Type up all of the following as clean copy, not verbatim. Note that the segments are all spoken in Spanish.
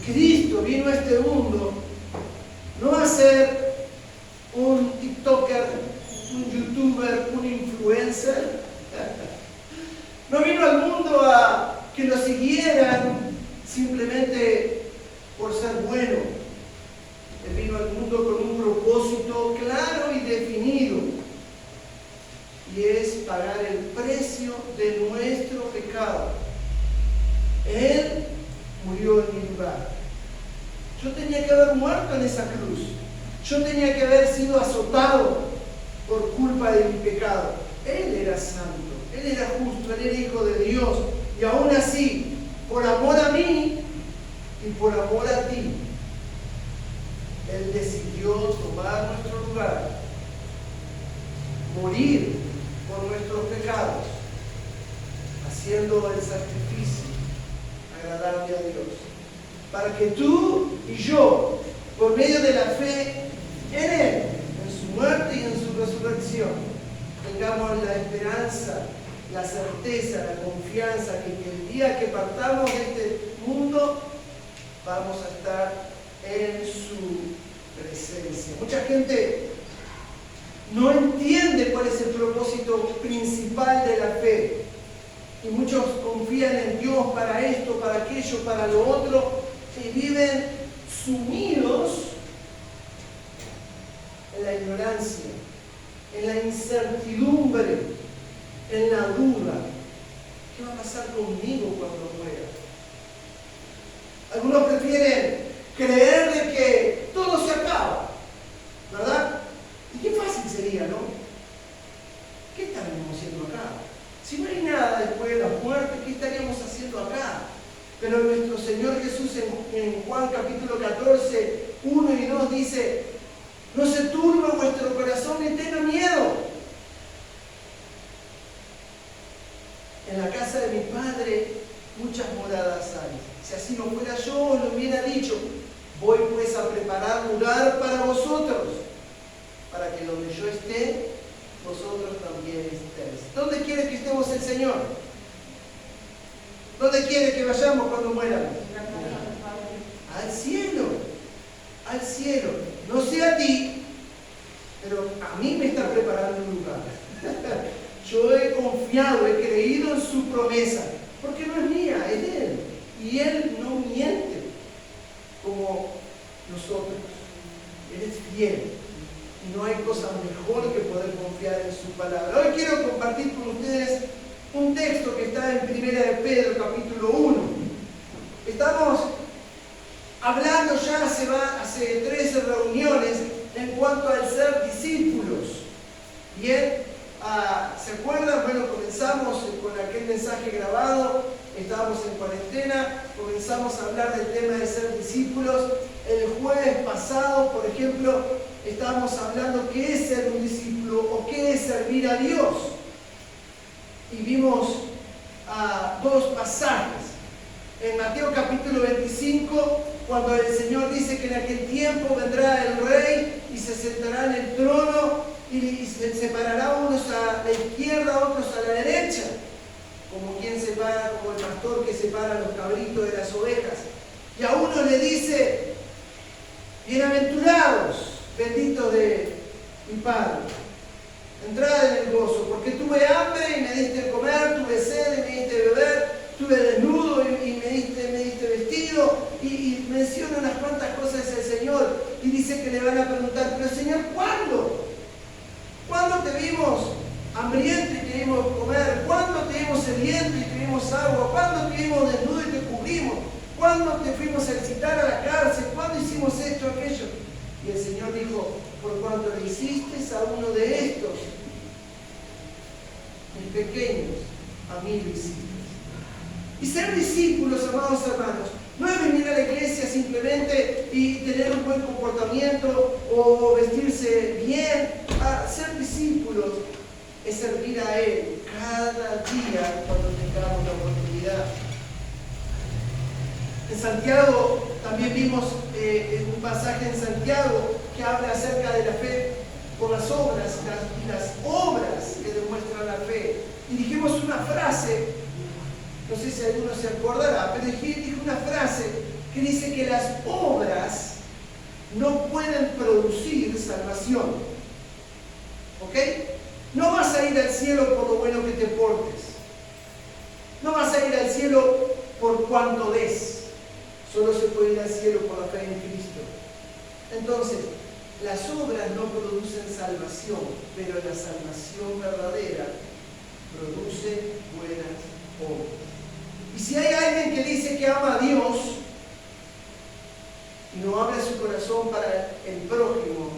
Cristo vino a este mundo no a ser un TikToker, un YouTuber, un influencer. No vino al mundo a que lo siguieran simplemente por ser bueno. Él vino al mundo con un propósito claro y definido. Y es pagar el precio de nuestro pecado. Él murió en mi lugar. Yo tenía que haber muerto en esa cruz. Yo tenía que haber sido azotado por culpa de mi pecado. Él era santo, Él era justo, Él era hijo de Dios. Y aún así, por amor a mí y por amor a ti, Él decidió tomar nuestro lugar, morir por nuestros pecados, haciendo el sacrificio agradable a Dios, para que tú y yo, por medio de la fe en Él, en su muerte y en su resurrección, tengamos la esperanza, la certeza, la confianza que el día que partamos de este mundo vamos a estar en su presencia. Mucha gente no entiende cuál es el propósito principal de la fe. Y muchos confían en Dios para esto, para aquello, para lo otro, y viven sumidos en la ignorancia, en la incertidumbre, en la duda. ¿Qué va a pasar conmigo cuando muera? Algunos prefieren creer de que todo se acaba, ¿verdad? Y qué fácil sería, ¿no? ¿Qué estaríamos haciendo acá? Si no hay nada después de la muerte, ¿qué estaríamos haciendo acá? Pero nuestro Señor Jesús en Juan capítulo 14, 1 y 2 dice: no se turbe vuestro corazón ni tenga miedo. En la casa de mi Padre muchas moradas hay. Si así no fuera yo, os lo hubiera dicho. Voy pues a preparar lugar para vosotros, para que donde yo esté, vosotros también estéis. ¿Dónde quiere que estemos el Señor? ¿Dónde quiere que vayamos cuando muéramos? Al cielo. Al cielo. No sé a ti, pero a mí me está preparando un lugar. Yo he confiado, he creído en su promesa, porque no es mía, es de Él. Y Él no miente como nosotros. Él es fiel. Y no hay cosa mejor que poder confiar en su palabra. Hoy quiero compartir con ustedes un texto que está en 1 de Pedro, capítulo 1. Estamos hablando ya hace 13 reuniones en cuanto al ser discípulos. Bien, ¿se acuerdan? Bueno, comenzamos con aquel mensaje grabado, estábamos en cuarentena, comenzamos a hablar del tema de ser discípulos. El jueves pasado, por ejemplo, estábamos hablando qué es ser un discípulo o qué es servir a Dios. Y vimos dos pasajes. En Mateo capítulo 25, cuando el Señor dice que en aquel tiempo vendrá el Rey y se sentará en el trono y se separará unos a la izquierda, otros a la derecha, como quien separa, como el pastor que separa los cabritos de las ovejas. Y a uno le dice: bienaventurados, benditos de mi Padre, entrad en el gozo, porque tuve hambre y me diste de comer, tuve sed y me diste de beber, tuve desnudo y me diste vestido, y menciona unas cuantas cosas el Señor, y dice que le van a preguntar: pero Señor, ¿cuándo? ¿Cuándo te vimos hambriento y te dimos comer? ¿Cuándo te vimos sediento y te dimos agua? ¿Cuándo te vimos desnudo y te cubrimos? ¿Cuándo te fuimos a visitar a la cárcel? ¿Cuándo hicimos esto, aquello? Y el Señor dijo: por cuanto le hiciste a uno de estos, mis pequeños, a mí lo hiciste. Y ser discípulos, amados hermanos, no es venir a la iglesia simplemente y tener un buen comportamiento o vestirse bien. Ser discípulos es servir a Él cada día cuando tengamos la oportunidad. En Santiago también vimos un pasaje en Santiago que habla acerca de la fe por las obras y las obras que demuestran la fe. Y dijimos una frase, no sé si alguno se acordará, pero dije una frase que dice que las obras no pueden producir salvación. ¿Ok? No vas a ir al cielo por lo bueno que te portes. No vas a ir al cielo por cuanto des. Solo se puede ir al cielo por la fe en Cristo. Entonces, las obras no producen salvación, pero la salvación verdadera produce buenas obras. Y si hay alguien que dice que ama a Dios y no abre su corazón para el prójimo,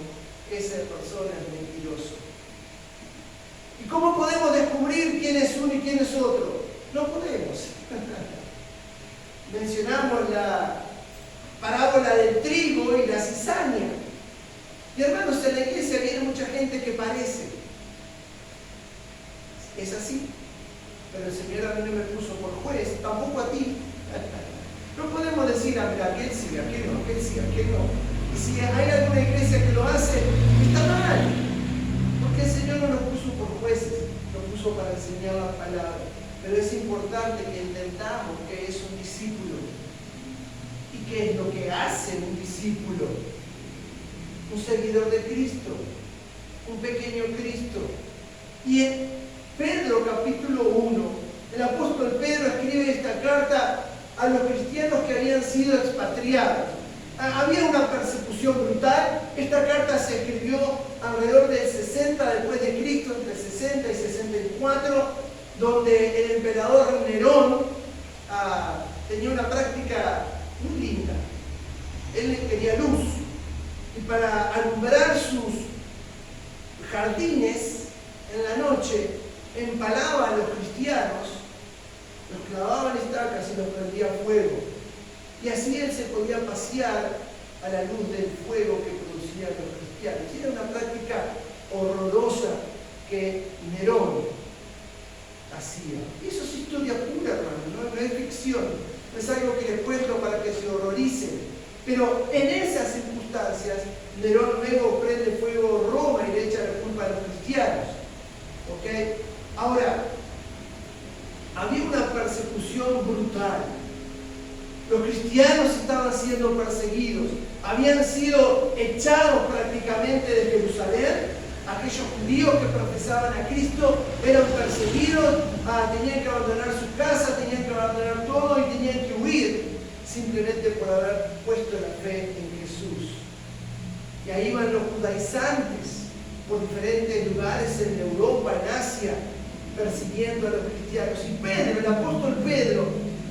esa persona es mentiroso. ¿Y cómo podemos descubrir quién es uno y quién es otro? No podemos. Mencionamos la parábola del trigo y la cizaña. Y hermanos, en la iglesia viene mucha gente que parece. Es así. Pero el Señor a mí no me puso por juez, tampoco a ti. No podemos decir, mira, aquel sí, aquel no, aquel sí, aquel no. Y si hay alguna iglesia que lo hace, está mal. Porque el Señor no nos puso por jueces, nos puso para enseñar la palabra. Pero es importante que entendamos qué es un discípulo y qué es lo que hace un discípulo. Un seguidor de Cristo, un pequeño Cristo. Y en Pedro capítulo 1, el apóstol Pedro escribe esta carta a los cristianos que habían sido expatriados. Había una persecución brutal. Esta carta se escribió alrededor del 60 después de Cristo, entre 60 y 64, donde el emperador Nerón tenía una práctica muy linda. Él quería luz. Y para alumbrar sus jardines en la noche, empalaba a los cristianos, los clavaba en estacas y los prendía fuego. Y así él se podía pasear a la luz del fuego que producían los cristianos. Y era una práctica horrorosa que Nerón hacía. Y eso es historia pura, hermano, no es ficción. No es algo que les cuento para que se horroricen. Pero en esas circunstancias, Nerón luego prende fuego Roma y le echa la culpa a los cristianos. ¿Ok? Ahora, había una persecución brutal. Los cristianos estaban siendo perseguidos. Habían sido echados prácticamente de Jerusalén. Aquellos judíos que profesaban a Cristo eran perseguidos, tenían que abandonar su casa, tenían que abandonar todo y tenían que huir, simplemente por haber puesto la fe en Jesús. Y ahí van los judaizantes por diferentes lugares en Europa, en Asia, persiguiendo a los cristianos. Y Pedro, el apóstol Pedro,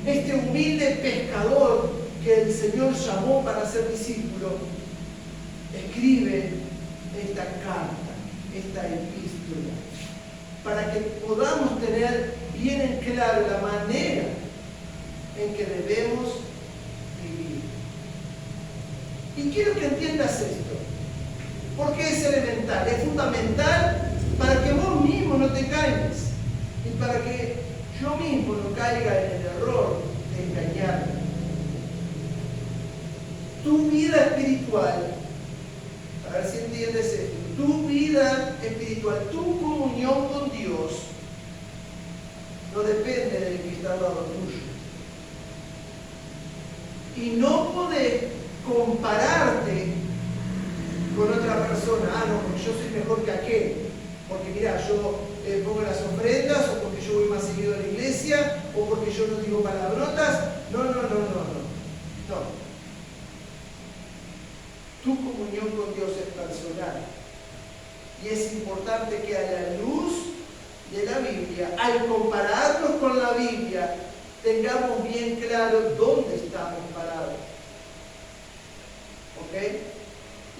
este humilde pescador que el Señor llamó para ser discípulo, escribe esta carta, esta epístola, para que podamos tener bien en claro la manera en que debemos vivir. Y quiero que entiendas esto, porque es elemental, es fundamental para que vos mismo no te caigas y para que yo mismo no caiga en el error de engañarme. Tu vida espiritual, a ver si entiendes esto, tu vida espiritual, tu comunión con Dios, no depende del que está al lado tuyo. Y no podés compararte con otra persona. No, porque yo soy mejor que aquel. Porque mira, yo pongo las ofrendas, o porque yo voy más seguido a la iglesia, o porque yo no digo palabrotas. No. Tu comunión con Dios es personal. Y es importante que a la luz de la Biblia, al compararnos con la Biblia, tengamos bien claro dónde estamos parados. ¿Ok?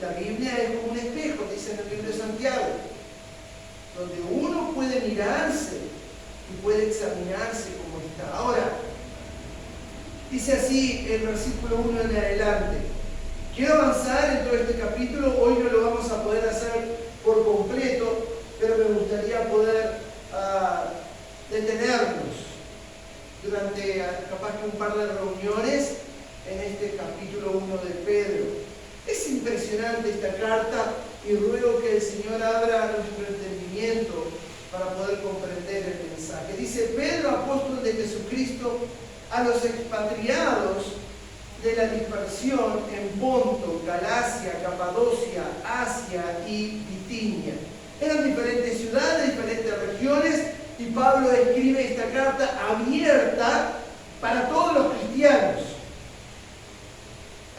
La Biblia es como un espejo, dice en el libro de Santiago, donde uno puede mirarse y puede examinarse como está. Ahora, dice así el versículo 1 en adelante. Quiero avanzar en todo este capítulo, hoy no lo vamos a poder hacer por completo, pero me gustaría poder detenernos durante capaz que un par de reuniones en este capítulo 1 de Pedro. Es impresionante esta carta y ruego que el Señor abra nuestro entendimiento para poder comprender el mensaje. Dice: Pedro, apóstol de Jesucristo, a los expatriados de la dispersión en Ponto, Galacia, Capadocia, Asia y Bitinia. Eran diferentes ciudades, diferentes regiones, y Pablo escribe esta carta abierta para todos los cristianos.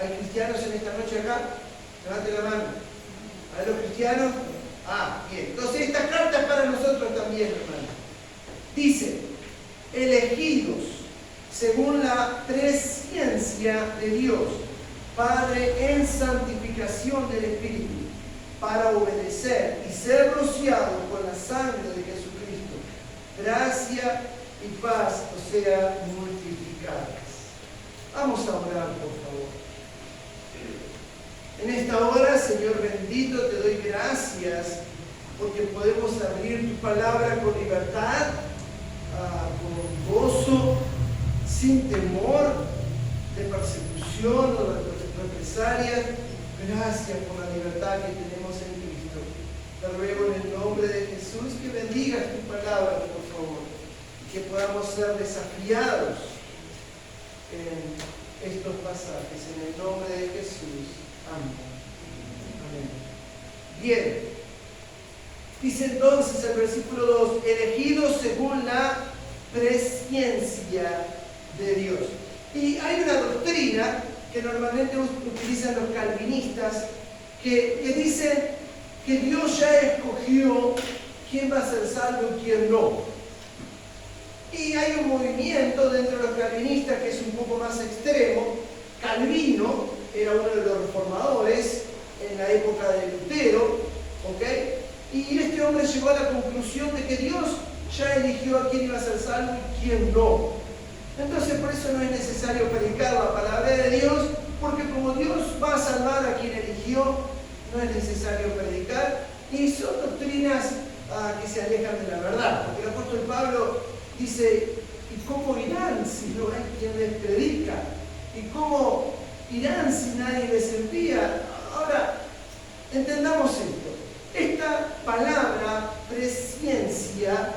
¿Hay cristianos en esta noche acá? Levanten la mano. ¿Hay los cristianos? Ah, bien. Entonces esta carta es para nosotros también, hermano. Dice, elegidos según la presciencia de Dios, Padre, en santificación del Espíritu, para obedecer y ser rociados con la sangre de Jesucristo. Gracia y paz os sean multiplicadas. Vamos a orar, por favor. En esta hora, Señor bendito, te doy gracias porque podemos abrir tu palabra con libertad, con gozo, sin temor de persecución o de represalias. Gracias por la libertad que tenemos en Cristo. Te ruego en el nombre de Jesús que bendigas tu palabra, por favor, y que podamos ser desafiados en estos pasajes. En el nombre de Jesús. Amén. Amén. Bien. Dice entonces el versículo 2, elegidos según la presciencia de Dios. Y hay una doctrina que normalmente utilizan los calvinistas que dice que Dios ya escogió quién va a ser salvo y quién no. Y hay un movimiento dentro de los calvinistas que es un poco más extremo. Calvino era uno de los reformadores en la época de Lutero, ¿ok? Y este hombre llegó a la conclusión de que Dios ya eligió a quién iba a ser salvo y quién no. Entonces por eso no es necesario predicar la palabra de Dios, porque como Dios va a salvar a quien eligió, no es necesario predicar. Y son doctrinas que se alejan de la verdad, porque el apóstol Pablo dice, ¿y cómo irán si no hay quien les predica? ¿Y cómo irán si nadie les envía? Ahora, entendamos esto. Esta palabra presciencia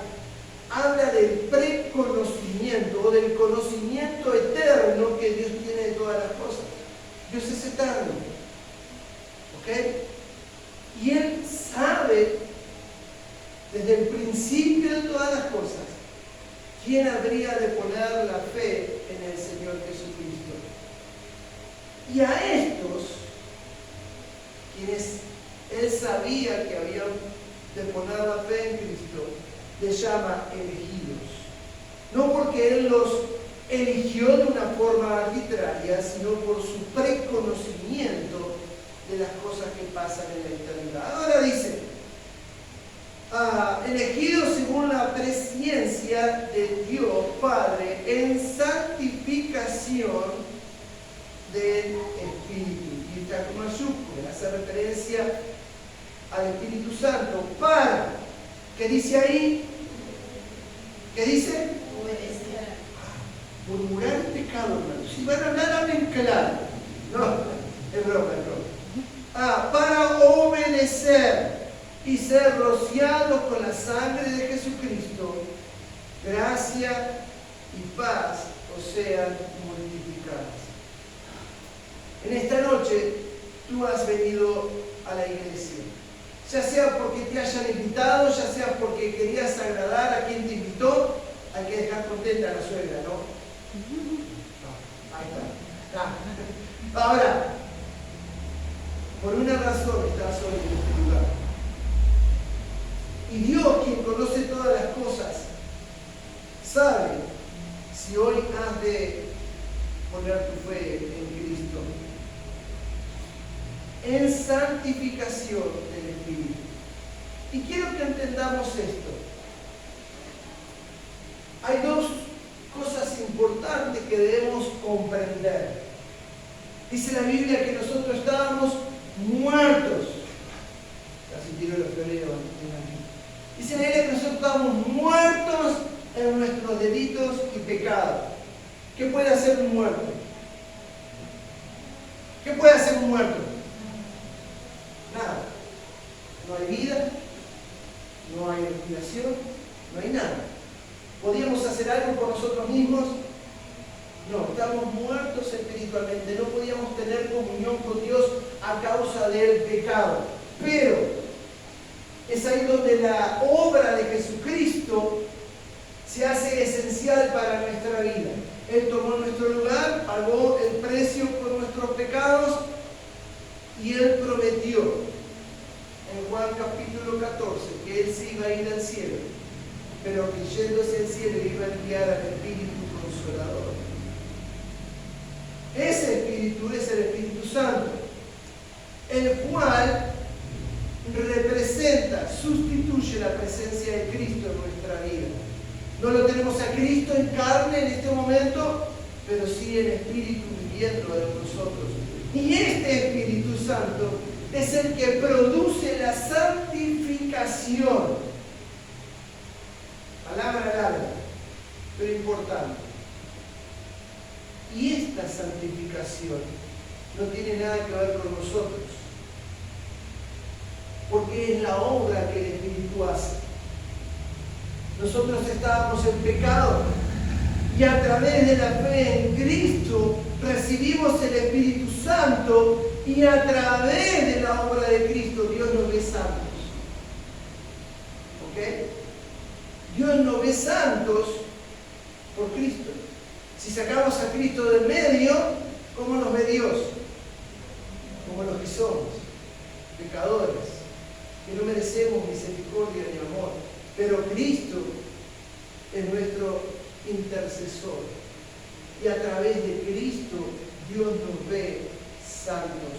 habla del preconocimiento o del conocimiento eterno que Dios tiene de todas las cosas. Dios es eterno. ¿Ok? Y Él sabe desde el principio de todas las cosas quién habría de poner la fe en el Señor Jesucristo. Y a estos, quienes Él sabía que habían de poner la fe en Cristo, les llama elegidos. No porque Él los eligió de una forma arbitraria, sino por su preconocimiento de las cosas que pasan en la eternidad. Ahora dice, elegidos según la presciencia de Dios Padre en santificación del Espíritu. Y está con mayúscula, hace referencia al Espíritu Santo para, ¿qué dice ahí? ¿Qué dice? Obedecer. Murmurar el pecado, hermano. Si van a hablar, hablen claro. No, es broma, es broma. Para obedecer y ser rociados con la sangre de Jesucristo, gracia y paz os sean multiplicadas. En esta noche tú has venido a la iglesia, ya sea porque te hayan invitado, ya sea porque querías agradar a quien te invitó. Hay que dejar contenta a la suegra, ¿no? Ahí está. Ahora, por una razón estás hoy en este lugar. Y Dios, quien conoce todas las cosas, sabe si hoy has de poner tu fe en Cristo. En santificación del Espíritu. Y quiero que entendamos esto. Hay dos cosas importantes que debemos comprender. Dice la Biblia que nosotros estábamos muertos. Casi tiro los floreros. Dice la Biblia que nosotros estábamos muertos en nuestros delitos y pecados. ¿Qué puede hacer un muerto? ¿Qué puede hacer un muerto? Nada. No hay vida, no hay respiración, no hay nada. ¿Podíamos hacer algo por nosotros mismos? No, estamos muertos espiritualmente, no podíamos tener comunión con Dios a causa del pecado. Pero es ahí donde la obra de Jesucristo se hace esencial para nuestra vida. Él tomó nuestro lugar, pagó el precio por nuestros pecados y Él prometió en Juan capítulo 14 que Él se iba a ir al cielo, pero que yéndose al cielo iba a enviar al Espíritu Consolador. Ese Espíritu es el Espíritu Santo, el cual representa, sustituye la presencia de Cristo en nuestra vida. No lo tenemos a Cristo en carne en este momento, pero sí en espíritu viviendo en nosotros. Y este Espíritu Santo es el que produce la santificación. Palabra larga, pero importante. Y esta santificación no tiene nada que ver con nosotros, porque es la obra que el Espíritu hace. Nosotros estábamos en pecado y a través de la fe en Cristo recibimos el Espíritu Santo y a través de la obra de Cristo Dios nos ve santos. ¿Ok? Dios nos ve santos por Cristo. Si sacamos a Cristo del medio, ¿cómo nos ve Dios? Como los que somos, pecadores, que no merecemos misericordia ni amor. Pero Cristo es nuestro intercesor. Y a través de Cristo Dios nos ve santos.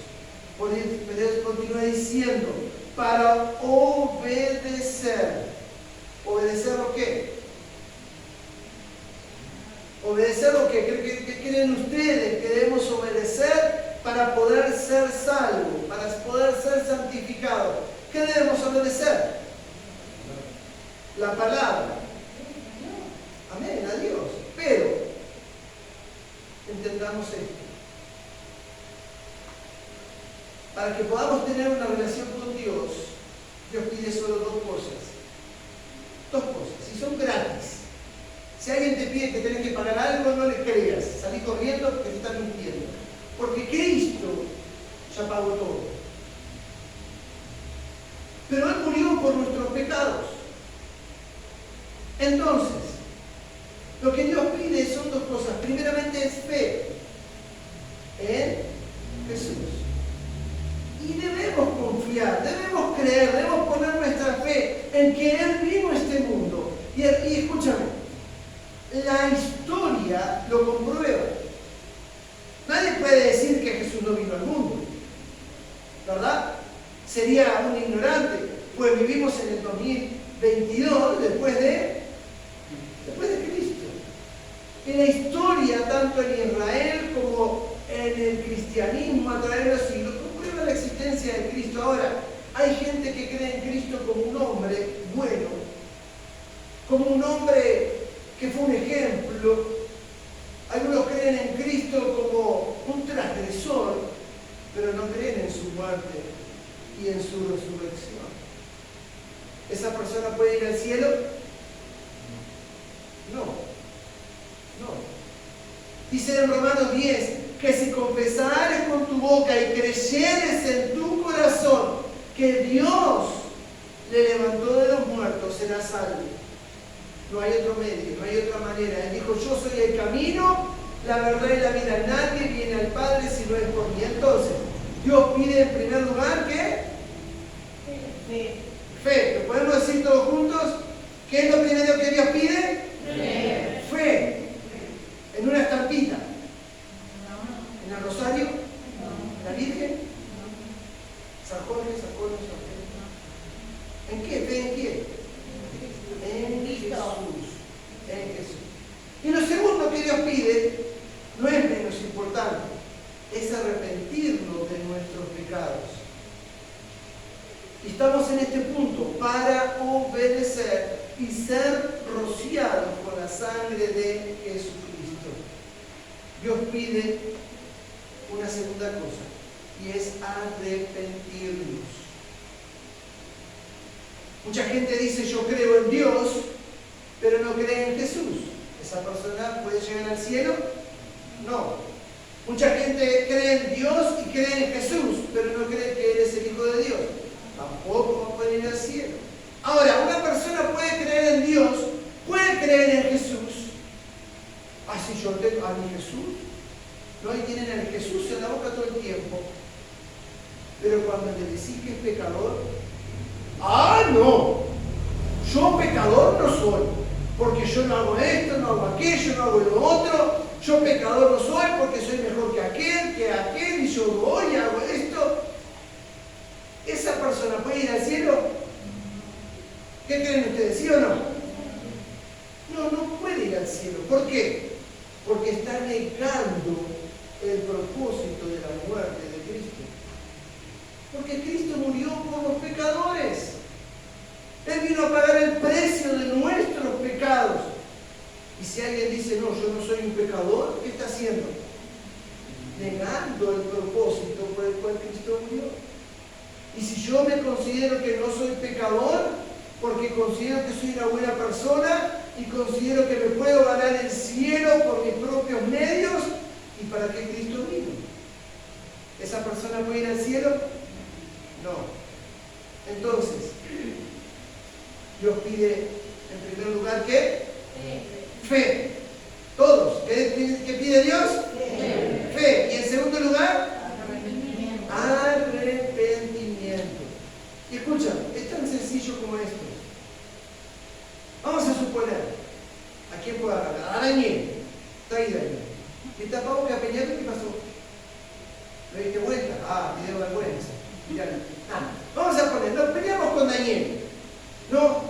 Por eso continúa diciendo, para obedecer. ¿Obedecer lo qué? ¿Obedecer lo qué? ¿Qué creen ustedes que debemos obedecer para poder ser salvos, para poder ser santificados? ¿Qué debemos obedecer? La palabra. Amén, a Dios. Pero entendamos esto. Para que podamos tener una relación con Dios, Dios pide solo dos cosas. Dos cosas. Y son gratis. Si alguien te pide que tenés que pagar algo, no le creas. Salí corriendo porque te están mintiendo. Porque Cristo ya pagó todo. Pero Él murió por nuestros pecados. Entonces, lo que Dios pide son dos cosas. Primeramente es fe en Jesús. Y debemos confiar, debemos creer, debemos poner nuestra fe en que Él vino a este mundo. Y escúchame, la historia lo comprueba. Nadie puede decir que Jesús no vino al mundo, ¿verdad? Sería un ignorante, pues vivimos en el 2022 después de Cristo. En la historia, tanto en Israel como en el cristianismo a través de los siglos, comprueba la existencia de Cristo. Ahora, hay gente que cree en Cristo como un hombre bueno, como un hombre que fue un ejemplo. Algunos creen en Cristo como un transgresor, pero no creen en su muerte y en su resurrección. ¿Esa persona puede ir al cielo? No. Dice en Romanos 10 que si confesares con tu boca y creyeres en tu corazón que Dios le levantó de los muertos, serás salvo. No hay otro medio, no hay otra manera. Él dijo, yo soy el camino, la verdad y la vida. Nadie viene al Padre si no es por mí. Entonces, Dios pide en primer lugar ¿qué? Fe. ¿Lo podemos decir todos juntos? ¿Qué es lo primero que Dios pide? Fe. En una estampita. ¿En el rosario? ¿En la Virgen? ¿San Jorge? ¿En qué? ¿Fe en qué? En Jesús. En Jesús. Y lo segundo que Dios pide no es menos importante, es arrepentirnos de nuestros pecados. Y estamos en este punto para obedecer y ser rociados con la sangre de Jesucristo. Dios pide una segunda cosa y es arrepentirnos. Mucha gente dice yo creo en Dios, pero no cree en Jesús. ¿Esa persona puede llegar al cielo? No. Mucha gente cree en Dios y cree en Jesús, pero no cree que Él es el Hijo de Dios. Tampoco va a poder ir al cielo. Ahora, una persona puede creer en Dios, puede creer en Jesús. Si yo tengo a mi Jesús. No, ahí tienen el Jesús en la boca todo el tiempo. Pero cuando le decís que es pecador, no, yo pecador no soy, porque yo no hago esto, no hago aquello, no hago lo otro, yo pecador no soy porque soy mejor que aquel, y yo voy y hago esto. ¿Esa persona puede ir al cielo? ¿Qué creen ustedes, sí o no? No puede ir al cielo. ¿Por qué? Porque está negando el propósito de la muerte de Cristo. Porque Cristo murió por los pecadores. Él vino a pagar el precio de nuestros pecados. Y si alguien dice, no, yo no soy un pecador, ¿qué está haciendo? Negando el propósito por el cual Cristo murió. Y si yo me considero que no soy pecador, porque considero que soy una buena persona y considero que me puedo ganar el cielo por mis propios medios, ¿y para qué Cristo vino? ¿Esa persona puede ir al cielo? No. Entonces, Dios pide en primer lugar ¿qué? Fe. Todos. ¿Qué pide Dios? Fe. Y en segundo lugar, arrepentimiento. Y escucha, es tan sencillo como esto. Vamos a suponer, ¿a quién puedo agarrar? A Daniel. Está ahí Daniel. ¿Y tapamos que a Peñate qué pasó? ¿Le diste vuelta? Video de vergüenza. Mirá. Vamos a poner, nos peleamos con Daniel. No.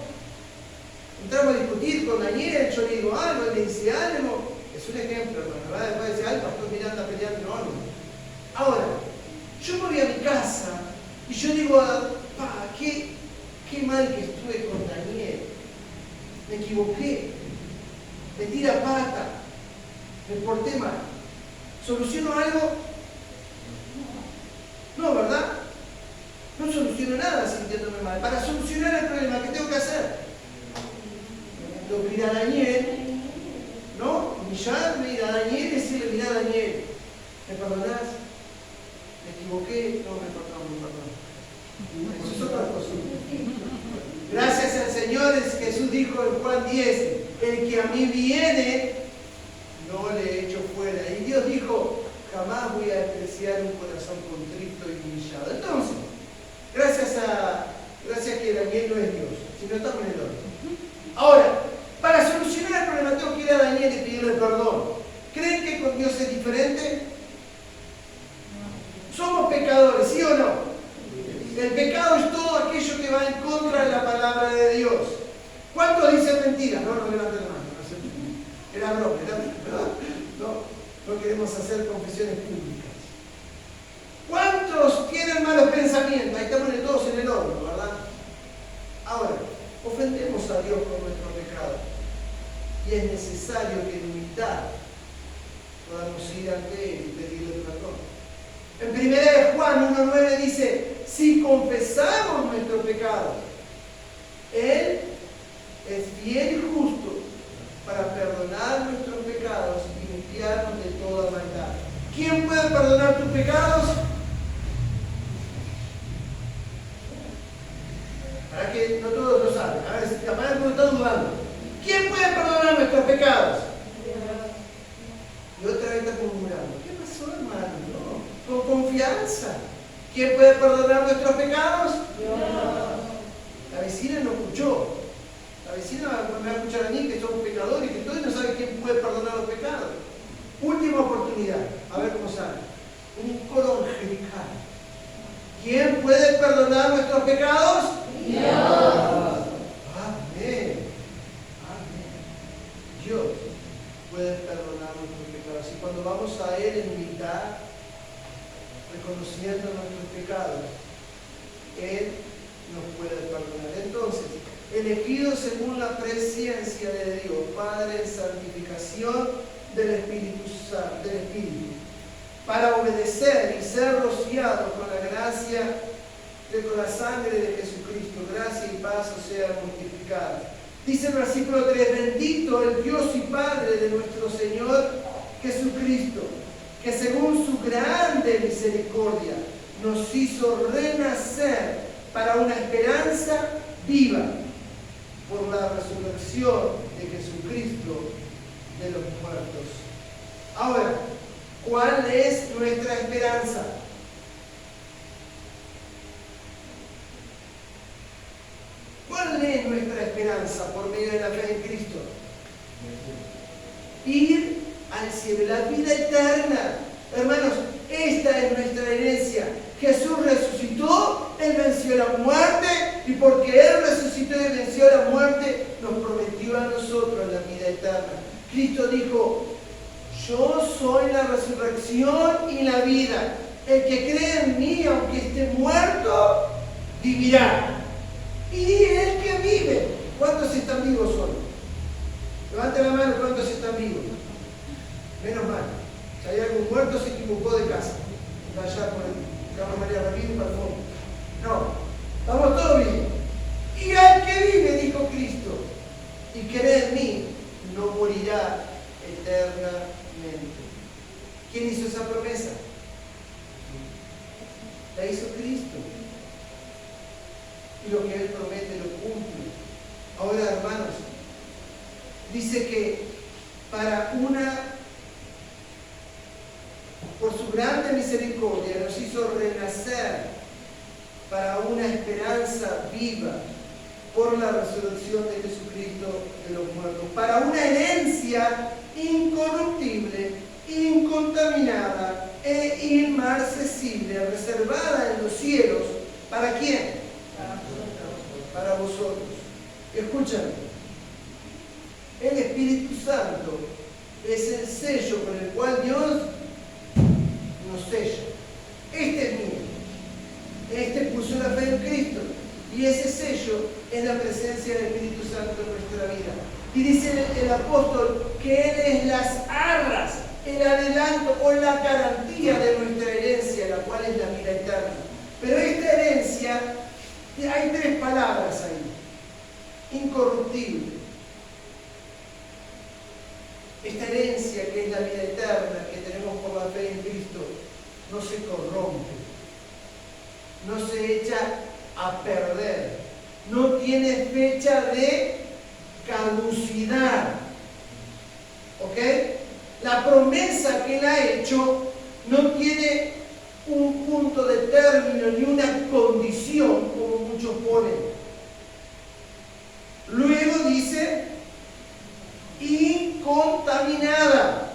Entramos a discutir con Daniel, yo le digo algo, él le dice algo. Es un ejemplo, ¿verdad? Después decir, pastor Miranda peleando, no. Ahora, yo me voy a mi casa y yo digo, qué mal que estuve con Daniel. Me equivoqué. Me tira pata. Me porté mal. ¿Soluciono algo? No, ¿verdad? No soluciono nada sintiéndome mal. Para solucionar el problema, ¿qué tengo que hacer? Tengo que ir a Daniel, ¿no? Humillarme, ir a Daniel y decirle, mirá Daniel, ¿me perdonás? ¿Me equivoqué? No, me perdón. Eso es otra cosa. Gracias al Señor, Jesús dijo en Juan 10, el que a mí viene, no le echo fuera. Y Dios dijo, jamás voy a despreciar un corazón contrito y humillado. Entonces, gracias que Daniel no es Dios, sino estamos en el orden. Ahora, para solucionar el problema tengo que ir a Daniel y pedirle perdón. ¿Creen que con Dios es diferente? Somos pecadores, ¿sí o no? El pecado es todo aquello que va en contra de la palabra de Dios. ¿Cuántos dicen mentiras? No levanten la mano. Era broma, ¿verdad? No queremos hacer confesiones públicas. ¿Cuántos tienen malos pensamientos? Ahí estamos todos en el horno, ¿verdad? Ahora, ofendemos a Dios con nuestro pecado. Y es necesario que en humildad podamos ir ante Él y pedirle perdón. En 1 Juan 1:9 dice, si confesamos nuestro pecado, Él es fiel y justo para perdonar nuestros pecados y limpiarnos de toda maldad. ¿Quién puede perdonar tus pecados? Para que no todos lo saben. A ver, si capaz no están dudando. ¿Quién puede perdonar nuestros pecados? Y otra vez está murmurando. ¿Qué pasó, hermano? No, con confianza. ¿Quién puede perdonar nuestros pecados? Dios. La vecina no escuchó. La vecina me va a escuchar a mí que somos pecadores y que todos no saben quién puede perdonar los pecados. Última oportunidad. A ver cómo sale. Un coro angelical. ¿Quién puede perdonar nuestros pecados? Dios. Amén. Amén. Dios puede perdonar nuestros pecados. Y cuando vamos a Él en humildad, reconociendo nuestros pecados, Él nos puede perdonar. Entonces, elegidos según la presencia de Dios, Padre en santificación del Espíritu Santo, del Espíritu, para obedecer y ser rociados con la gracia, con la sangre de Jesucristo, gracia y paz sean multiplicadas. Dice el versículo 3, bendito el Dios y Padre de nuestro Señor Jesucristo, que según su grande misericordia nos hizo renacer para una esperanza viva por la resurrección de Jesucristo de los muertos. Ahora, ¿cuál es nuestra esperanza? ¿Cuál es nuestra esperanza por medio de la fe en Cristo? Ir al cielo, la vida eterna. Hermanos, esta es nuestra herencia. Jesús resucitó, Él venció la muerte, y porque Él resucitó y venció la muerte, nos prometió a nosotros la vida eterna. Cristo dijo: yo soy la resurrección y la vida. El que cree en mí, aunque esté muerto, vivirá. Y el que vive, ¿cuántos están vivos hoy? Levanten la mano, ¿cuántos están vivos? Menos mal. Si hay algún muerto, se equivocó de casa. Allá por el Carlos María Ramírez para el fondo. No, estamos todos vivos. Y al que vive, dijo Cristo, y cree en mí, no morirá eternamente. ¿Quién hizo esa promesa? La hizo Cristo. Y lo que Él promete lo cumple. Ahora, hermanos, dice que por su grande misericordia nos hizo renacer para una esperanza viva por la resurrección de Jesucristo de los muertos, para una herencia incorruptible, incontaminada e inmarcesible, reservada en los cielos. ¿Para quién? Para vosotros. Escúchame. El Espíritu Santo es el sello con el cual Dios nos sella. Este es mío. Este puso la fe en Cristo. Y ese sello es la presencia del Espíritu Santo en nuestra vida. Y dice el apóstol que Él es las arras, el adelanto o la garantía de nuestra herencia, la cual es la vida eterna. Pero esta herencia, hay tres palabras ahí. Incorruptible. Esta herencia que es la vida eterna que tenemos por la fe en Cristo no se corrompe, no se echa a perder, no tiene fecha de caducidad. ¿Ok? La promesa que Él ha hecho no tiene un punto de término ni una condición como muchos ponen. Luego dice incontaminada.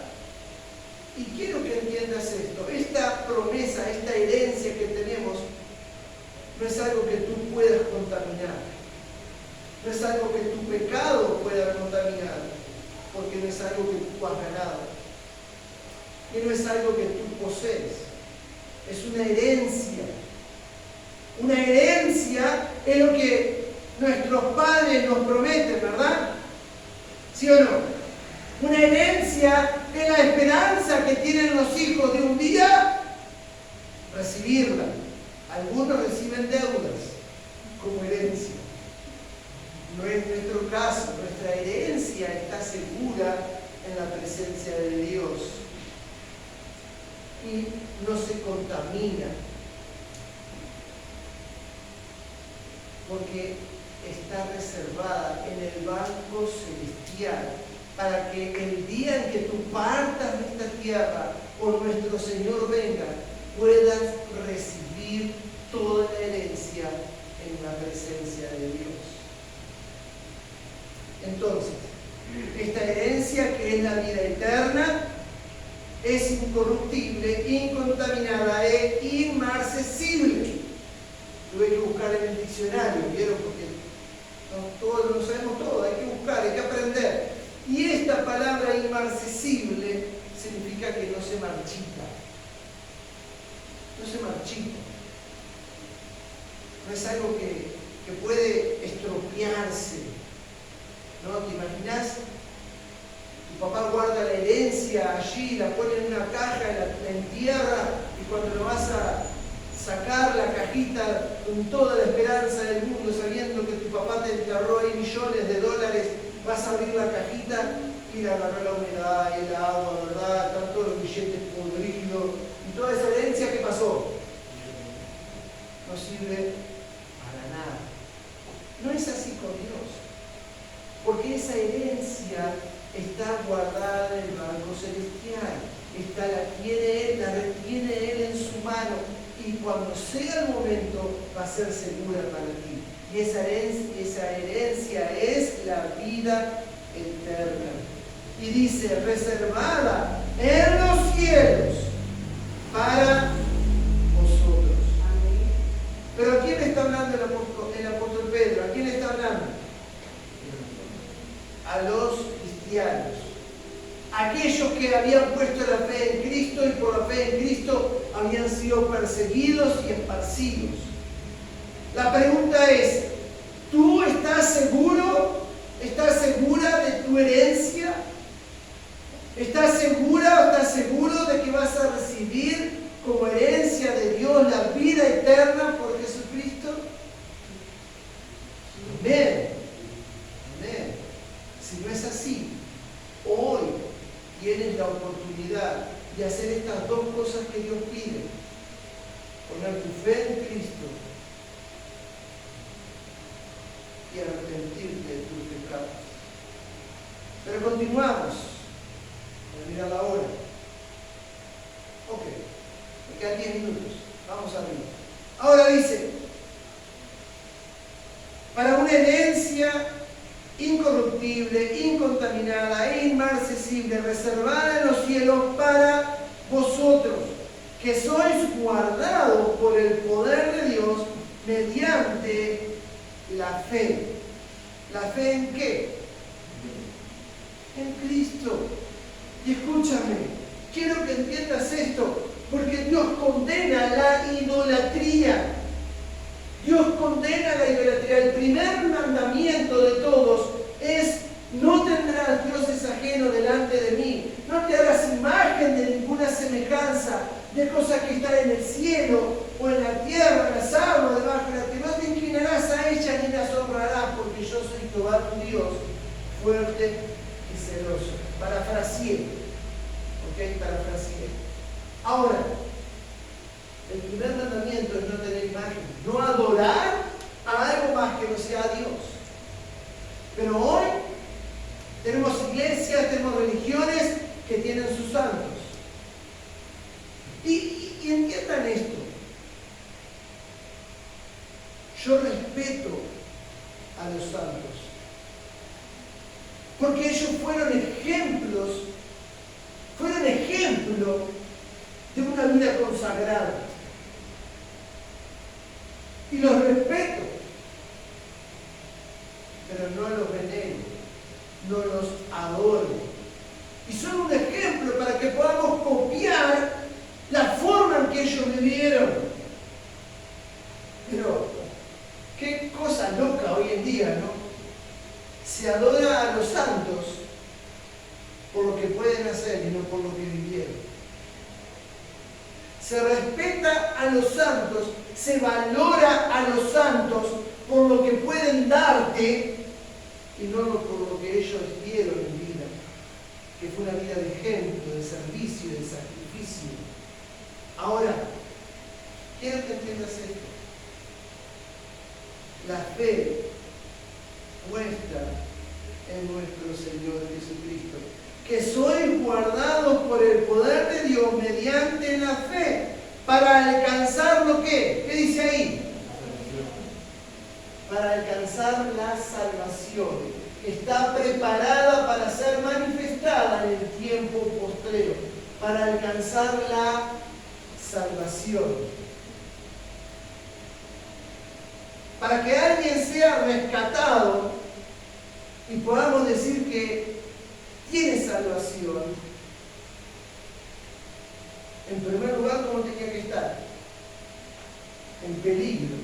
Y quiero que entiendas esto. Esta promesa, esta herencia que tenemos, no es algo que tú puedas contaminar. No es algo que tu pecado pueda contaminar, porque no es algo que tú has ganado. Y no es algo que tú posees. Es una herencia. Una herencia es lo que nuestros padres nos prometen, ¿verdad? ¿Sí o no? Una herencia es la esperanza que tienen los hijos de un día recibirla. Algunos reciben deudas como herencia. No es nuestro caso. Nuestra herencia está segura en la presencia de Dios y no se contamina, porque está reservada en el banco celestial para que el día en que tú partas de esta tierra o nuestro Señor venga, puedas recibir toda la herencia en la presencia de Dios. Entonces, esta herencia que es la vida eterna es incorruptible, incontaminada e inmarcesible. Tuve que buscar en el diccionario, ¿vieron? Porque todos lo sabemos todo, hay que buscar, hay que aprender. Y esta palabra inmarcesible significa que no se marchita. No se marchita. No es algo que puede estropearse. ¿No? ¿Te imaginas? Tu papá guarda la herencia allí, la pone en una caja, la entierra, y cuando lo vas a sacar la cajita con toda la esperanza del mundo, sabiendo que tu papá te enterró ahí millones de dólares, vas a abrir la cajita y le agarró la humedad y el agua, ¿verdad? Están todos los billetes podridos. Y toda esa herencia, ¿qué pasó? No sirve para nada. No es así con Dios. Porque esa herencia está guardada en el banco celestial. La retiene Él en su mano. Y cuando sea el momento, va a ser segura para ti. Y esa herencia es la vida eterna. Y dice, reservada en los cielos para vosotros. Pero ¿a quién está hablando el apóstol Pedro? ¿A quién está hablando? A los cristianos. Aquellos que habían puesto la fe en Cristo y por la fe en Cristo habían sido perseguidos y esparcidos. La pregunta es, ¿tú estás seguro? ¿Estás segura de tu herencia? ¿Estás segura o estás seguro de que vas a recibir como herencia de Dios la vida eterna por Jesucristo? Amén. Amén. Si no es así, hoy tienes la oportunidad de hacer estas dos cosas que Dios pide. Poner tu fe en Cristo y arrepentirte de tus pecados. Pero continuamos. Mira la hora. Ok, me quedan 10 minutos. Vamos arriba. Ahora dice, para una herencia incorruptible, incontaminada, inmarcesible, reservada en los cielos para vosotros, que sois guardados por el poder de Dios mediante la fe. ¿La fe en qué? En Cristo. Y escúchame, quiero que entiendas esto, porque Dios condena la idolatría. Dios condena la idolatría. El primer mandamiento de todos es: no tendrás dioses ajenos delante de mí. No te hagas imagen de ninguna semejanza de cosas que están en el cielo o en la tierra, en las aguas, debajo de la tierra. No te inclinarás a ellas ni las honrarás, porque yo soy Jehová tu Dios, fuerte y celoso. Parafraseé. ¿Ok? Parafraseé. Ahora, el primer mandamiento es no tener imagen, no adorar a algo más que no sea a Dios. Pero hoy tenemos iglesias, tenemos religiones que tienen sus santos. Y entiendan esto. Yo respeto a los santos, porque ellos fueron ejemplo de una vida consagrada. Y los respeto, pero no los venero, no los adoro. Y son un ejemplo para que podamos copiar la forma en que ellos vivieron. Pero, qué cosa loca hoy en día, ¿no? Se adora a los santos por lo que pueden hacer y no por lo que vivieron. Se respeta a los santos, se valora a los santos por lo que pueden darte y no por lo que ellos dieron en vida, que fue una vida de ejemplo, de servicio, de sacrificio. Ahora, quiero que entiendas esto. La fe puesta en nuestro Señor Jesucristo, que sois guardados por el poder de Dios mediante la fe, para alcanzar lo que, ¿qué dice ahí? Para alcanzar la salvación, que está preparada para ser manifestada en el tiempo postrero, para alcanzar la salvación. Para que alguien sea rescatado y podamos decir que tiene salvación, en primer lugar, ¿cómo tenía que estar? En peligro,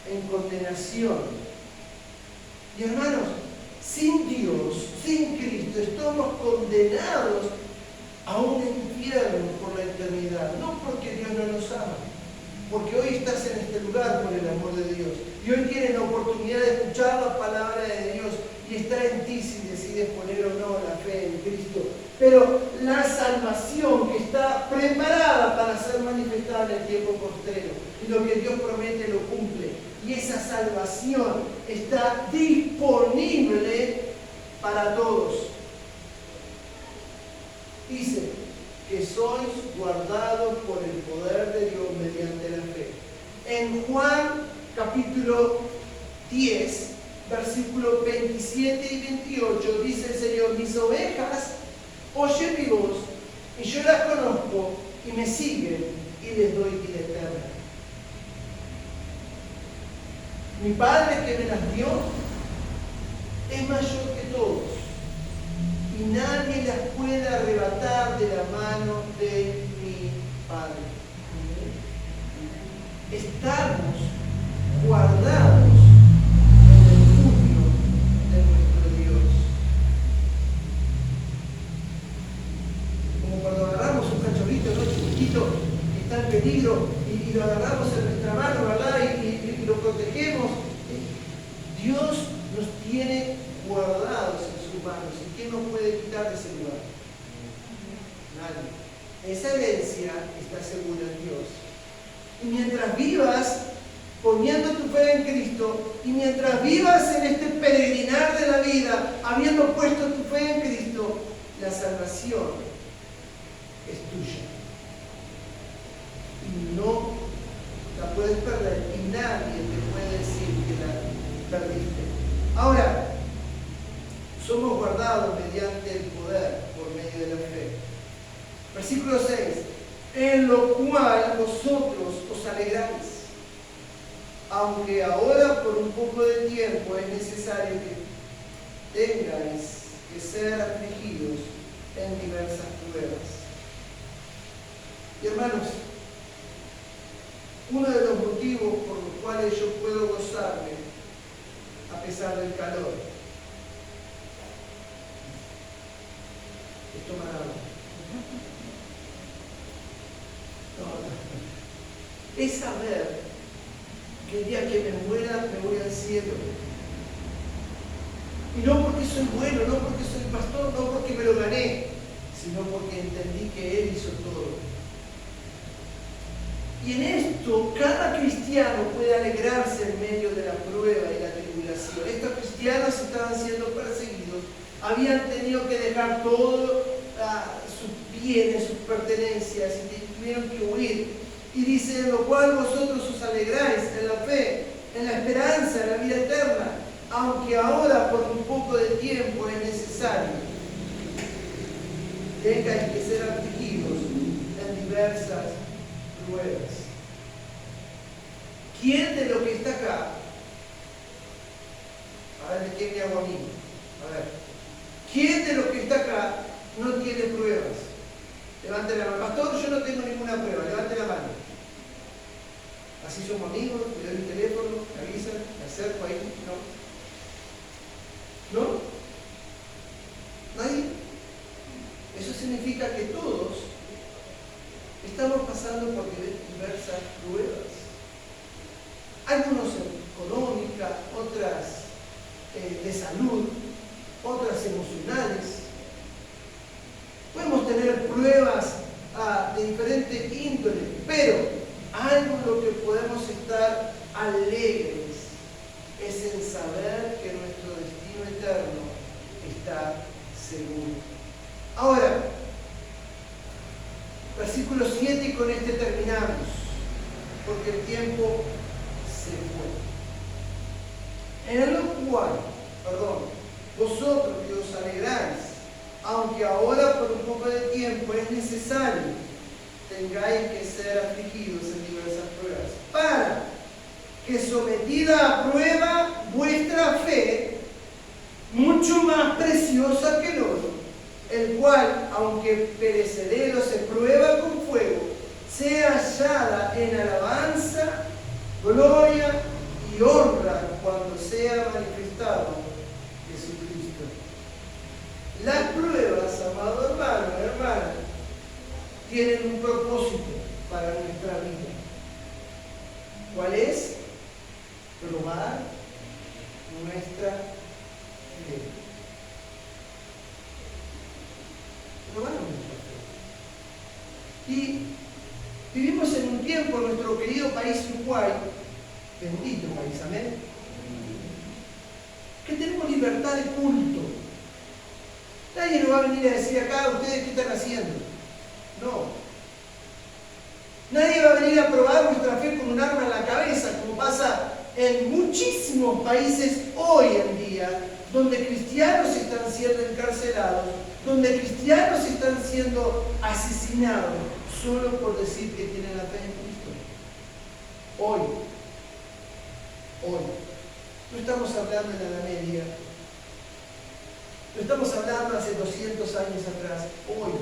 en condenación. Y hermanos, sin Dios, sin Cristo, estamos condenados a un infierno por la eternidad. No porque Dios no nos ama, porque hoy estás en este lugar por el amor de Dios. Y hoy tienes la oportunidad de escuchar la palabra de Dios. y está en ti si decides poner o no la fe en Cristo. Pero la salvación que está preparada para ser manifestada en el tiempo postrero, y lo que Dios promete lo cumple, y esa salvación está disponible para todos. Dice que sois guardados por el poder de Dios mediante la fe. En Juan capítulo 10, versículos 27 y 28, dice el Señor: mis ovejas oyen mi voz, y yo las conozco, y me siguen, y les doy vida eterna. Mi Padre que me las dio es mayor que todos, y nadie las puede arrebatar de la mano de mi Padre. Estamos guardados en el puño de nuestro Dios. Como cuando agarramos un cachorrito, ¿no?, chiquitito, que está en peligro, y lo agarramos en nuestra mano, ¿verdad?, y lo protegemos. Dios nos tiene guardados en sus manos. ¿Y quién nos puede quitar de ese lugar? Nadie. Esa herencia está segura en Dios. Y mientras vivas poniendo tu fe en Cristo, y mientras vivas en este peregrinar de la vida, habiendo puesto tu fe en Cristo, la salvación es tuya. Y no la puedes perder, y nadie te puede decir que la perdiste. Ahora, somos guardados mediante el poder por medio de la fe. Versículo 6. En lo cual vosotros os alegráis, aunque ahora por un poco de tiempo es necesario que tengáis que ser afligidos en diversas pruebas. Y hermanos, uno de los motivos por los cuales yo puedo gozarme a pesar del calor es tomar agua. Es saber que el día que me muera me voy al cielo. Y no porque soy bueno, no porque soy pastor, no porque me lo gané, sino porque entendí que Él hizo todo. Y en esto cada cristiano puede alegrarse en medio de la prueba y la tribulación. Estos cristianos estaban siendo perseguidos, habían tenido que dejar todo, sus bienes, sus pertenencias, y tuvieron que huir. Y dice: en lo cual vosotros os alegráis en la fe, en la esperanza, en la vida eterna, aunque ahora por un poco de tiempo es necesario tengáis que ser afligidos en diversas pruebas. ¿Quién de lo que está acá? A ver, ¿de quién me hago a mí? A ver, ¿quién de lo que está acá no tiene pruebas? Levante la mano. Pastor, yo no tengo ninguna prueba. Levante la mano. Así somos amigos, le doy un teléfono, me avisan, me acerco ahí. ¿No? ¿No? ¿Nadie? Eso significa que todos estamos pasando por diversas pruebas. Algunos económicas, otras de salud, otras emocionales. Podemos tener pruebas de diferente índole, pero algo en lo que podemos estar alegres es en saber que nuestro destino eterno está seguro. Ahora, versículo 7, y con este terminamos, porque el tiempo se fue. En lo cual, vosotros que os alegráis, aunque ahora por un poco de tiempo es necesario tengáis que ser afligidos en diversas pruebas, para que sometida a prueba vuestra fe, mucho más preciosa que el oro, el cual, aunque perecedero se prueba con fuego, sea hallada en alabanza, gloria y honra cuando sea manifestado Jesucristo. Las pruebas, amado hermano, hermana, tienen un propósito para nuestra vida. ¿Cuál es? Probar nuestra Probaron nuestra fe. Y vivimos en un tiempo, en nuestro querido país Uruguay, bendito país, amén, que tenemos libertad de culto. Nadie nos va a venir a decir acá, ¿ustedes qué están haciendo? No. Nadie va a venir a probar nuestra fe con un arma en la cabeza, como pasa en muchísimos países hoy en día, donde cristianos están siendo encarcelados, donde cristianos están siendo asesinados, solo por decir que tienen la fe en Cristo. Hoy. No estamos hablando en la Edad Media, no estamos hablando hace 200 años atrás. Hoy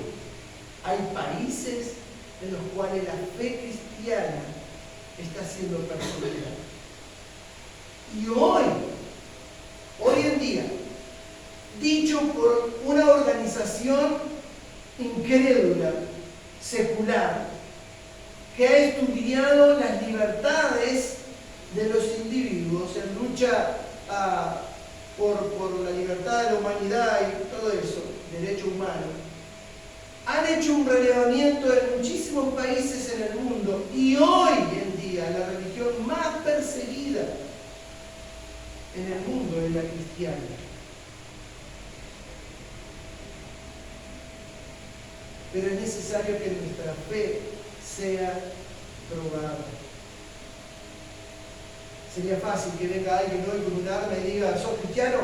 hay países en los cuales la fe cristiana está siendo perseguida. Y hoy en día, dicho por una organización incrédula, secular, que ha estudiado las libertades de los individuos en lucha por la libertad de la humanidad y todo eso, derecho humano, han hecho un relevamiento en muchísimos países en el mundo y hoy en día la religión más perseguida en el mundo es la cristiana. Pero es necesario que nuestra fe sea probada. Sería fácil que venga alguien hoy con un arma y diga, ¿sos cristiano?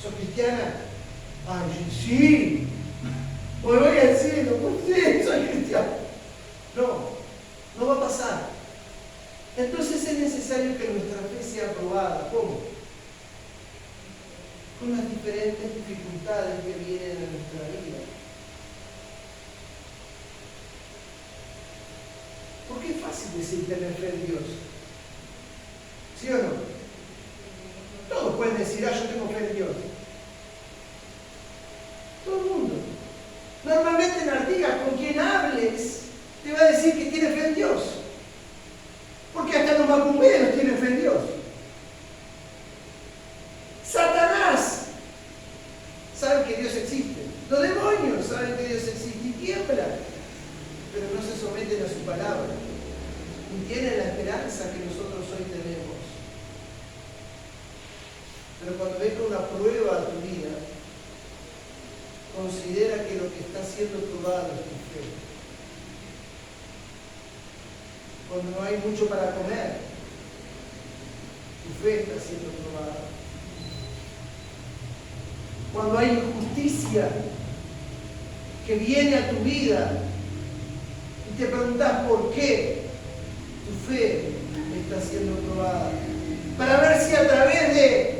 ¿Sos cristiana? Ay, sí. Pues voy al cielo, pues sí, soy cristiano. No va a pasar. Entonces es necesario que nuestra fe sea probada. ¿Cómo? Con las diferentes dificultades que vienen a nuestra vida. Porque es fácil decir tener fe en Dios. ¿Sí o no? Todos pueden decir, yo tengo fe en Dios. Todo el mundo. Normalmente en Artigas, con quien hables, te va a decir que tiene fe en Dios. Porque hasta los macumberos tienen fe en Dios. Satanás sabe que Dios existe. Los demonios saben que Dios existe y tiemblan, pero no se someten a su palabra. Y tienen la esperanza que nosotros hoy tenemos. Pero cuando venga una prueba a tu vida, considera que lo que está siendo probado es tu fe. Cuando no hay mucho para comer, tu fe está siendo probada. Cuando hay injusticia que viene a tu vida y te preguntas por qué, tu fe está siendo probada. Para ver si a través de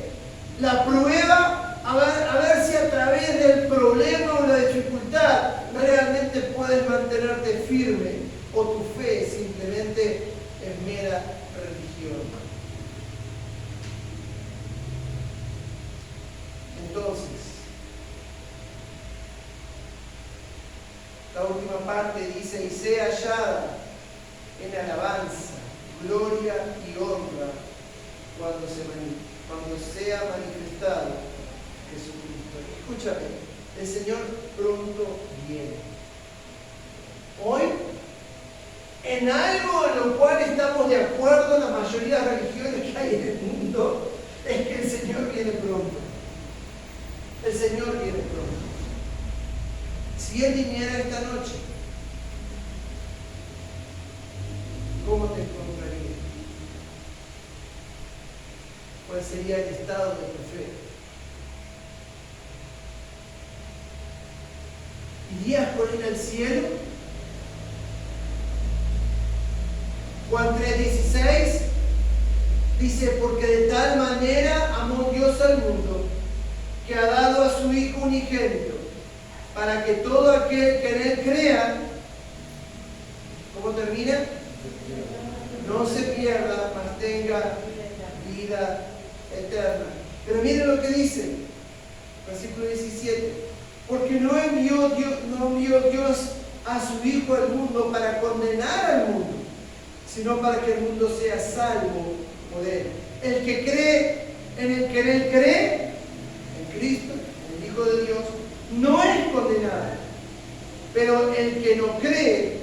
la prueba, a ver si a través del problema o la dificultad realmente puedes mantenerte firme o tu fe simplemente es mera religión. Entonces, la última parte dice, y sea hallada en alabanza, gloria y honra cuando sea manifestado Jesucristo. Escúchame, el Señor pronto viene. Hoy, en algo en lo cual estamos de acuerdo la mayoría de las religiones que hay en el mundo, es que el Señor viene pronto. El Señor viene pronto. Si Él viniera esta noche, ¿cómo te encontraría? ¿Cuál sería el estado de tu fe? ¿Irías con Él al cielo? Juan 3:16 dice, porque de tal manera amó Dios al mundo, que ha dado a su Hijo unigénito, para que todo aquel que en Él crea, ¿cómo termina? No se pierda, mas tenga vida eterna. Pero miren lo que dice, versículo 17, porque no envió Dios a su Hijo al mundo para condenar al mundo, sino para que el mundo sea salvo por Él. El que cree en el que en Él cree, en Cristo, en el Hijo de Dios, no es condenado. Pero el que no cree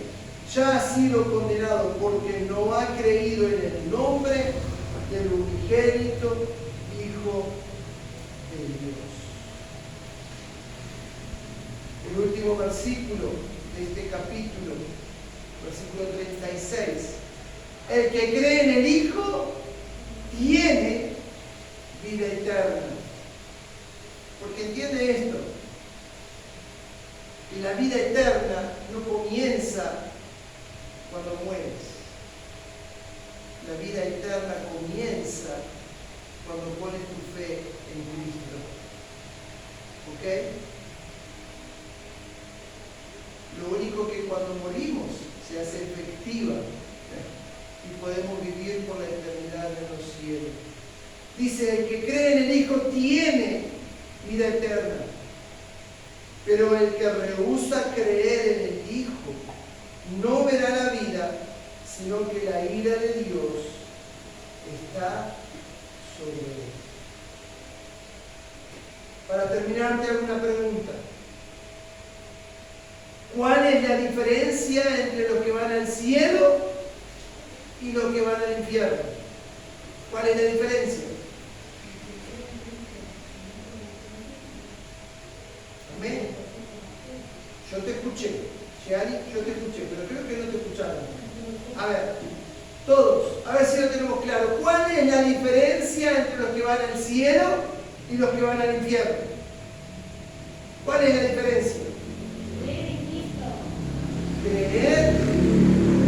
ya ha sido condenado porque no ha creído en el nombre del unigénito Hijo de Dios. El último versículo de este capítulo, versículo 36. El que cree en el Hijo tiene vida eterna. Porque entiende esto, que la vida eterna no comienza cuando mueres. La vida eterna comienza cuando pones tu fe en Cristo. ¿Ok? Lo único que cuando morimos se hace efectiva y podemos vivir por la eternidad en los cielos. Dice, el que cree en el Hijo tiene vida eterna, pero el que rehúsa creer en el Hijo no verá la vida, sino que la ira de Dios está sobre él. Para terminar, te hago una pregunta. ¿Cuál es la diferencia entre los que van al cielo y los que van al infierno? ¿Cuál es la diferencia? Amén. Yo te escuché. Sheari, yo te escuché, pero creo que no te escucharon. A ver, todos, a ver si lo tenemos claro. ¿Cuál es la diferencia entre los que van al cielo y los que van al infierno? ¿Cuál es la diferencia? Creer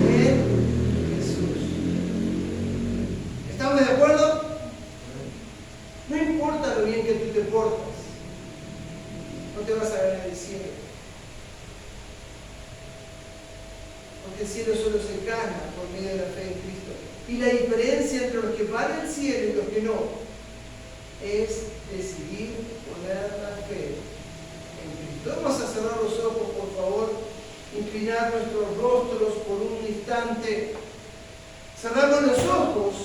en Jesús. ¿Estamos de acuerdo? No importa lo bien que tú te portas, no te vas a ganar el cielo. Porque el cielo solo se gana por medio de la fe en Cristo. Y la diferencia entre los que van al cielo y los que no es decidir poner la fe en Cristo. Vamos a cerrar los ojos, por favor. Inclinar nuestros rostros por un instante. Cerramos los ojos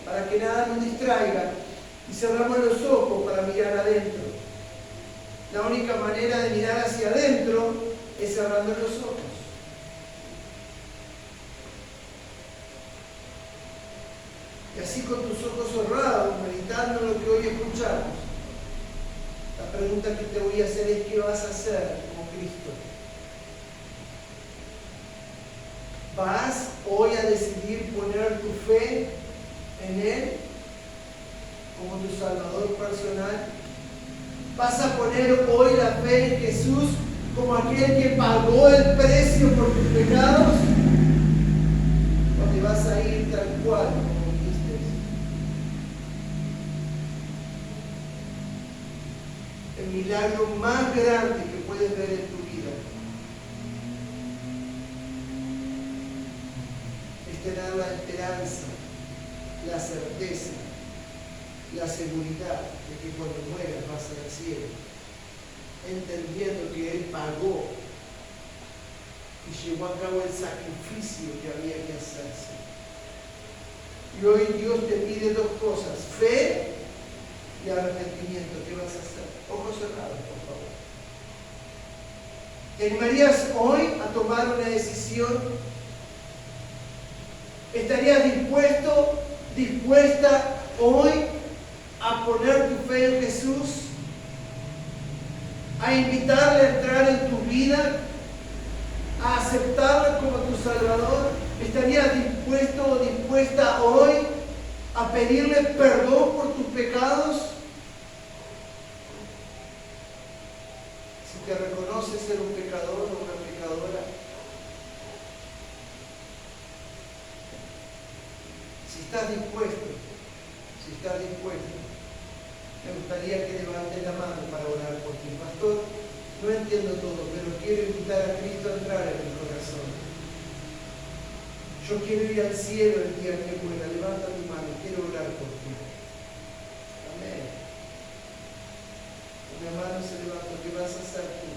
para que nada nos distraiga y cerramos los ojos para mirar adentro. La única manera de mirar hacia adentro es cerrando los ojos. Y así con tus ojos cerrados, meditando en lo que hoy escuchamos, la pregunta que te voy a hacer es: ¿qué vas a hacer como Cristo? ¿Vas hoy a decidir poner tu fe en Él como tu Salvador personal? ¿Vas a poner hoy la fe en Jesús como aquel que pagó el precio por tus pecados? ¿O te vas a ir tal cual como dijiste? El milagro más grande que puedes ver en tu vida tener la esperanza, la certeza, la seguridad de que cuando mueras vas al cielo, entendiendo que Él pagó y llevó a cabo el sacrificio que había que hacerse. Y hoy Dios te pide dos cosas: fe y arrepentimiento. ¿Qué vas a hacer? Ojos cerrados, por favor. ¿Te animarías hoy a tomar una decisión? ¿Estarías dispuesta hoy a poner tu fe en Jesús? ¿A invitarle a entrar en tu vida? ¿A aceptarlo como tu Salvador? ¿Estarías dispuesto o dispuesta hoy a pedirle perdón por tus pecados? Si te reconoces ser un pecador o una pecadora, si estás dispuesto, me gustaría que levantes la mano para orar por ti. Pastor, no entiendo todo, pero quiero invitar a Cristo a entrar en mi corazón. Yo quiero ir al cielo el día que muera. Levanta tu mano, quiero orar por ti. Amén. Una mano se levanta. ¿Qué vas a hacer tú?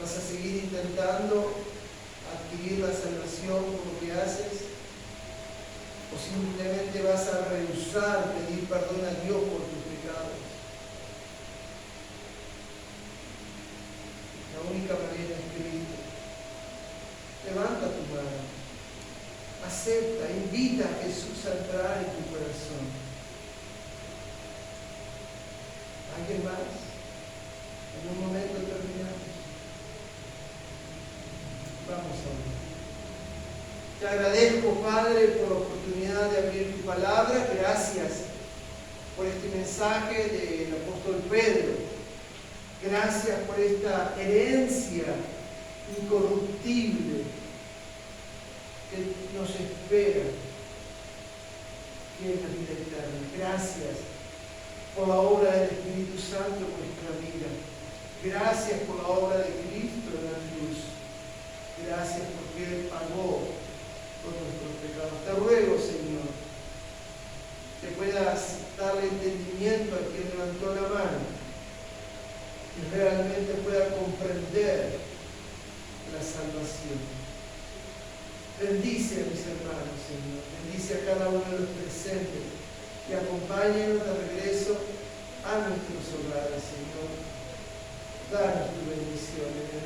¿Vas a seguir intentando adquirir la salvación con lo que haces? O simplemente vas a rehusar pedir perdón a Dios por tus pecados. La única manera es Cristo. Levanta tu mano. Acepta, invita a Jesús a entrar en tu corazón. ¿Alguien más? En un momento terminamos. Vamos a orar. Te agradezco, Padre, por la oportunidad de abrir tu palabra. Gracias por este mensaje del apóstol Pedro. Gracias por esta herencia incorruptible que nos espera, que es la vida eterna. Gracias por la obra del Espíritu Santo en nuestra vida. Gracias por la obra de Cristo en la cruz. Gracias porque Él pagó por nuestros pecados. Te ruego, Señor, que puedas darle entendimiento a quien levantó la mano, que realmente pueda comprender la salvación. Bendice a mis hermanos, Señor. Bendice a cada uno de los presentes y acompáñenos de regreso a nuestros hogares, Señor. Danos tu bendición en